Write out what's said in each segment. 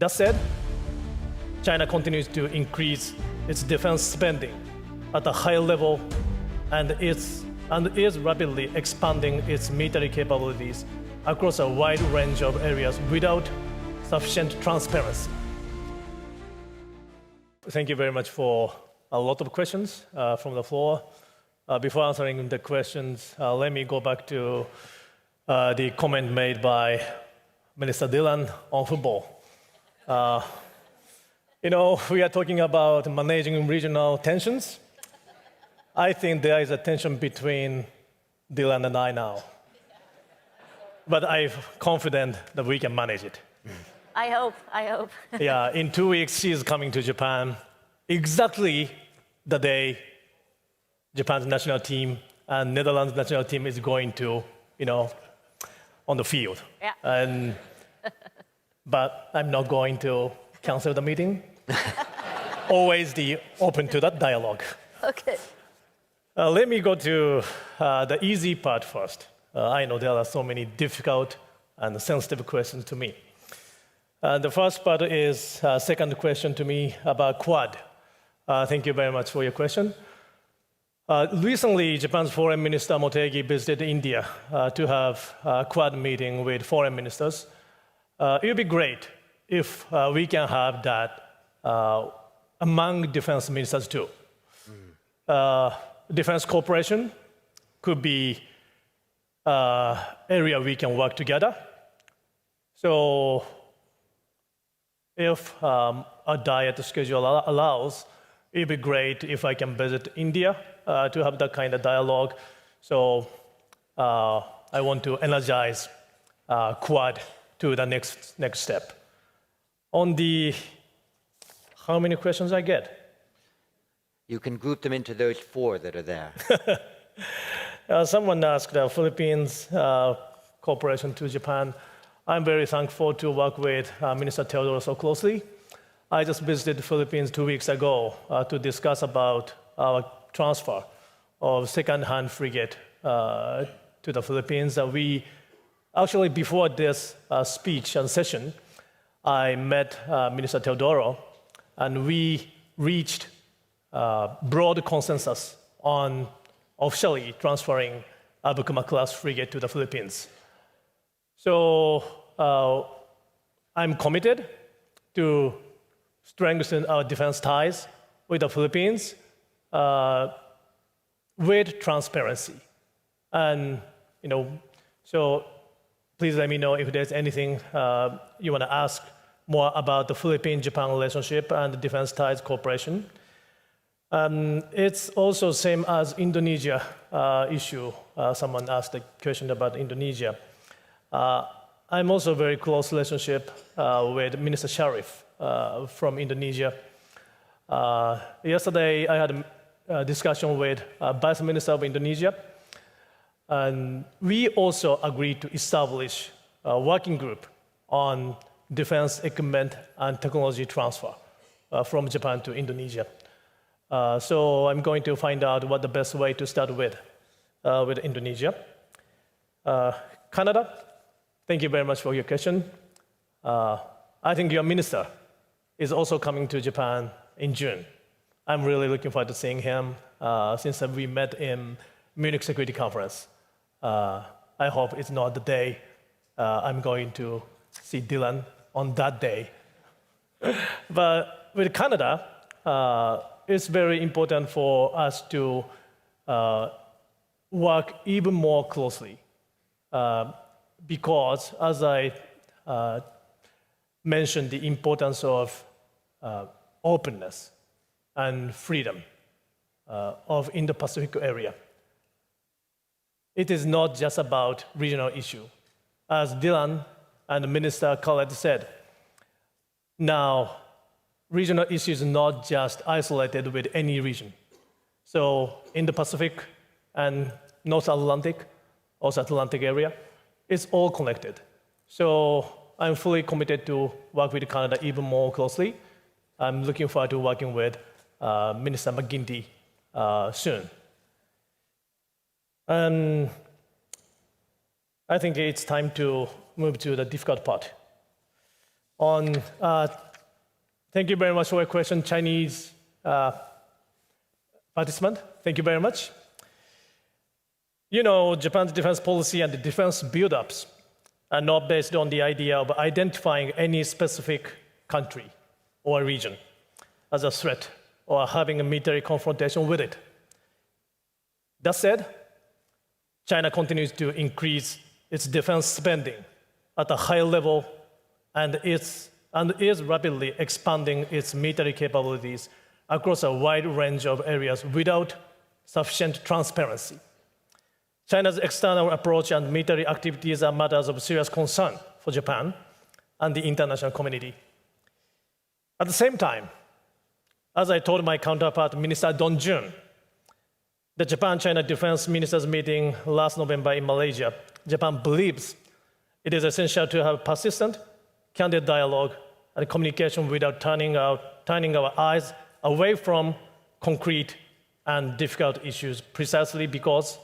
That said, China continues to increase its defense spending at a high level and is rapidly expanding its military capabilities across a wide range of areas without sufficient transparency. Thank you very much for a lot of questions from the floor. Before answering the questions, let me go back to the comment made by Minister Dillon on football. We are talking about managing regional tensions. I think there is a tension between Dylan and I now. But I'm confident that we can manage it. I hope. Yeah, in 2 weeks, she is coming to Japan, exactly the day Japan's national team and Netherlands national team is going to, on the field. Yeah. But I'm not going to cancel the meeting. Always open to that dialogue. Okay. Let me go to the easy part first. I know there are so many difficult and sensitive questions to me. The first part is second question to me about Quad. Thank you very much for your question. Recently, Japan's Foreign Minister Motegi visited India to have a Quad meeting with foreign ministers. It would be great if we can have that among defense ministers too. Defense cooperation could be an area we can work together. So if a diet schedule allows, it would be great if I can visit India to have that kind of dialogue. So I want to energize Quad to the next step. On the, how many questions I get? You can group them into those 4 that are there. Someone asked Philippines cooperation to Japan. I'm very thankful to work with Minister Teodoro so closely. I just visited the Philippines 2 weeks ago to discuss about our transfer of second-hand frigate to the Philippines. We actually, before this speech and session, I met Minister Teodoro, and we reached broad consensus on officially transferring Abukuma-class frigate to the Philippines. So I'm committed to strengthen our defense ties with the Philippines with transparency. And, so please let me know if there's anything you want to ask more about the Philippine-Japan relationship and the defense ties cooperation. It's also same as Indonesia issue. Someone asked a question about Indonesia. I'm also very close relationship with Minister Sharif from Indonesia. Yesterday, I had a discussion with Vice Minister of Indonesia. And we also agreed to establish a working group on defense equipment and technology transfer from Japan to Indonesia. So I'm going to find out what the best way to start with Indonesia. Canada, thank you very much for your question. I think your minister is also coming to Japan in June. I'm really looking forward to seeing him since we met in Munich Security Conference. I hope it's not the day I'm going to see Dylan on that day. But with Canada, it's very important for us to work even more closely because, as I mentioned, the importance of openness and freedom of Indo-Pacific area. It is not just about regional issue. As Dylan and Minister Khaled said, now regional issue is not just isolated with any region. So in the Pacific and North Atlantic, also Atlantic area, it's all connected. So I'm fully committed to work with Canada even more closely. I'm looking forward to working with Minister McGuinty soon. And I think it's time to move to the difficult part. Thank you very much for your question, Chinese participant. Thank you very much. You know, Japan's defense policy and the defense build-ups are not based on the idea of identifying any specific country or region as a threat or having a military confrontation with it. That said, China continues to increase its defense spending at a high level and is rapidly expanding its military capabilities across a wide range of areas without sufficient transparency. China's external approach and military activities are matters of serious concern for Japan and the international community. At the same time, as I told my counterpart, Minister Don Jun, the Japan-China Defense Ministers meeting last November in Malaysia, Japan believes it is essential to have persistent, candid dialogue and communication without turning our eyes away from concrete and difficult issues, precisely because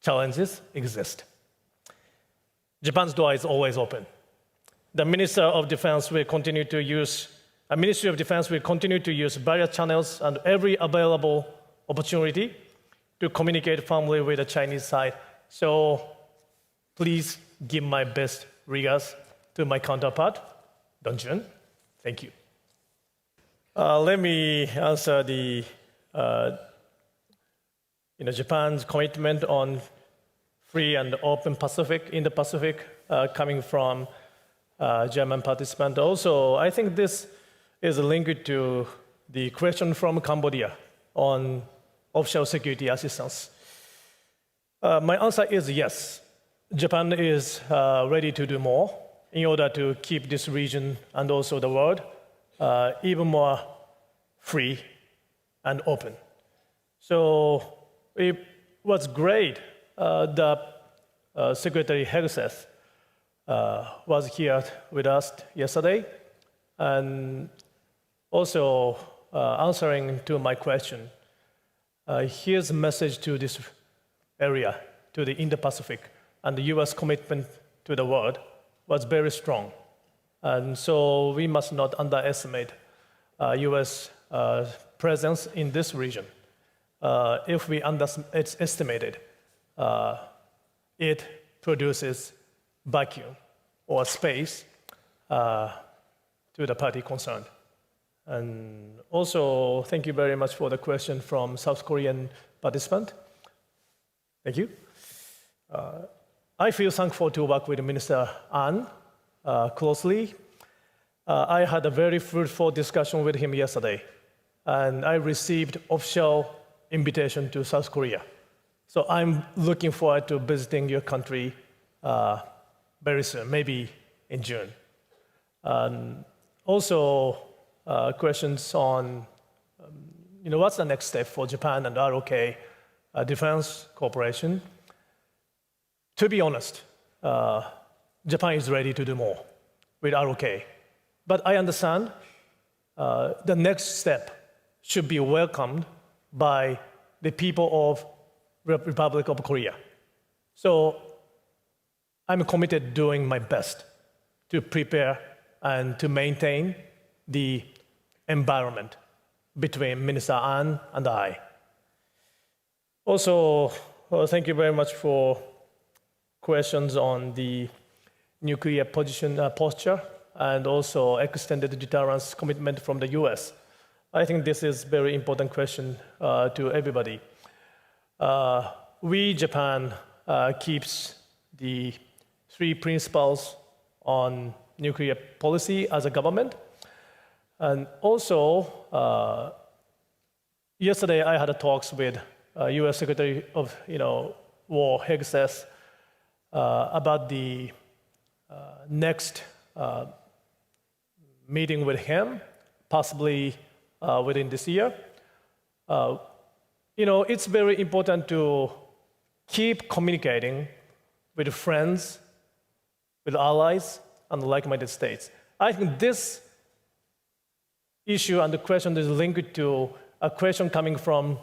challenges exist. Japan's door is always open. The Ministry of Defense will continue to use various channels and every available opportunity to communicate firmly with the Chinese side. So please give my best regards to my counterpart, Don Jun. Thank you. Let me answer Japan's commitment on free and open Pacific, Indo-Pacific, coming from German participant. Also, I think this is linked to the question from Cambodia on offshore security assistance. My answer is yes. Japan is ready to do more in order to keep this region and also the world even more free and open. So it was great that Secretary Hegseth was here with us yesterday and also answering to my question. His message to this area, to the Indo-Pacific, and the U.S. commitment to the world was very strong. And so we must not underestimate U.S. presence in this region. If we underestimate it, it produces vacuum or space to the party concerned. And also, thank you very much for the question from South Korean participant. Thank you. I feel thankful to work with Minister An closely. I had a very fruitful discussion with him yesterday, and I received official invitation to South Korea. So I'm looking forward to visiting your country very soon, maybe in June. Also, questions on what's the next step for Japan and ROK defense cooperation. To be honest, Japan is ready to do more with ROK. But I understand the next step should be welcomed by the people of Republic of Korea. So I'm committed doing my best to prepare and to maintain the environment between Minister An and I. Also, thank you very much for questions on the nuclear posture and also extended deterrence commitment from the US. I think this is a very important question to everybody. We, Japan, keeps the 3 principles on nuclear policy as a government. And also, yesterday I had talks with US Secretary of War Hegseth about the next meeting with him, possibly within this year. It's very important to keep communicating with friends, with allies, and like-minded states. I think this issue and the question is linked to a question coming from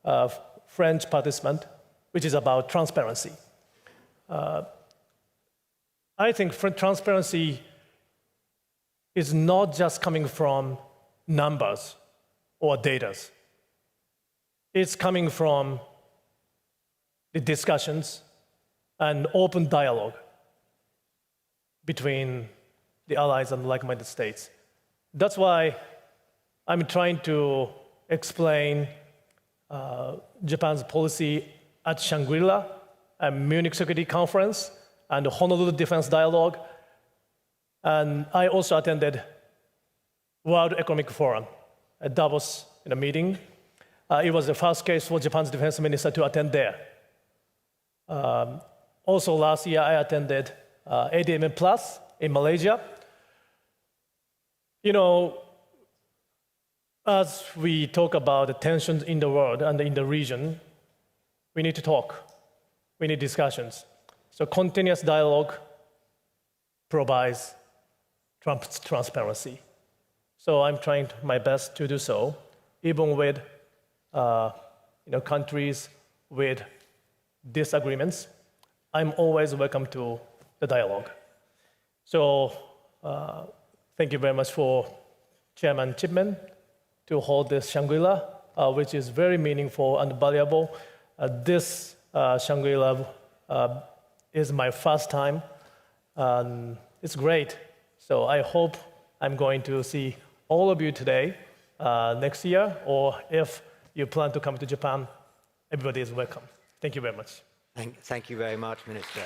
a French participant, which is about transparency. I think transparency is not just coming from numbers or data. It's coming from the discussions and open dialogue between the allies and like-minded states. That's why I'm trying to explain Japan's policy at Shangri-La, and Munich Security Conference, and the Honolulu Defense Dialogue. And I also attended World Economic Forum at Davos in a meeting. It was the first case for Japan's defense minister to attend there. Also last year, I attended ADM Plus in Malaysia. You know, as we talk about the tensions in the world and in the region, we need to talk. We need discussions. So continuous dialogue provides transparency. So I'm trying my best to do so, even with countries with disagreements. I'm always welcome to the dialogue. So thank you very much for Chairman Chipman to hold this Shangri-La, which is very meaningful and valuable. This Shangri-La is my first time, and it's great. So I hope I'm going to see all of you today, next year, or if you plan to come to Japan, everybody is welcome. Thank you very much. Thank you very much, Minister.